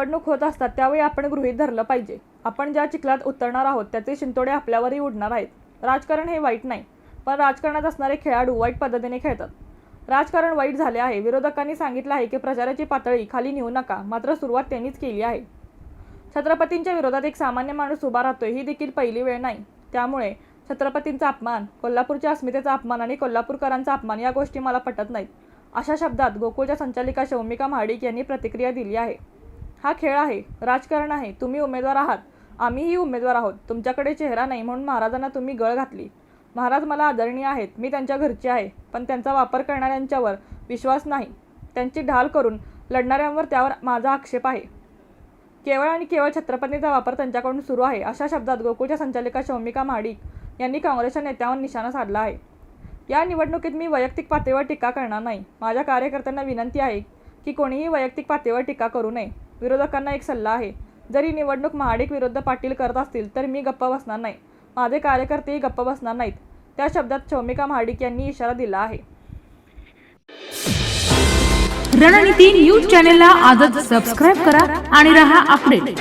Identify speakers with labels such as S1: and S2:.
S1: निवडणूक होत असतात त्यावेळी आपण गृहीत धरलं पाहिजे, आपण ज्या चिखलात उतरणार आहोत त्याचे शिंतोडे आपल्यावरही उडणार आहेत। राजकारण हे वाईट नाही, पण राजकारणात असणारे खेळाडू वाईट पद्धतीने खेळतात। राजकारण वाईट झाले आहे। विरोधकांनी सांगितलं आहे की प्रचाराची पातळी खाली नेऊ नका, मात्र सुरुवात त्यांनीच केली आहे। छत्रपतींच्या विरोधात एक सामान्य माणूस उभा राहतोय ही देखील पहिली वेळ नाही। त्यामुळे छत्रपतींचा अपमान, कोल्हापूरच्या अस्मितेचा अपमान आणि कोल्हापूरकरांचा अपमान या गोष्टी मला पटत नाहीत, अशा शब्दात गोकुळच्या संचालिका शौमिका महाडिक यांनी प्रतिक्रिया दिली आहे। हा खेळ आहे, राजकारण आहे। तुम्ही उमेदवार आहात, आम्हीही उमेदवार आहोत। तुमच्याकडे चेहरा नाही म्हणून महाराजांना तुम्ही गळ घातली। महाराज मला आदरणीय आहेत, मी त्यांच्या घरचे आहे, पण त्यांचा वापर करणाऱ्यांच्यावर विश्वास नाही। त्यांची ढाल करून लढणाऱ्यांवर त्यावर माझा आक्षेप आहे। केवळ आणि केवळ छत्रपतींचा वापर त्यांच्याकडून सुरू आहे, अशा शब्दात गोकुळच्या संचालिका शौमिका महाडिक यांनी काँग्रेसच्या नेत्यांवर निशाणा साधला आहे। या निवडणुकीत मी वैयक्तिक पातळीवर टीका करणार नाही। माझ्या कार्यकर्त्यांना विनंती आहे की कोणीही वैयक्तिक पातळीवर टीका करू नये। विरोधकांना एक सल्ला आहे, जर ही निवडणूक महाडिक विरुद्ध पाटील करत असतील तर मी गप्प बसणार नाही, माझे कार्यकर्तेही गप्प बसणार नाहीत, त्या शब्दात शौमिका महाडिक यांनी इशारा दिला आहे।
S2: रणनीती न्यूज चॅनेलला आजच सबस्क्राइब करा आणि रहा अपडेट।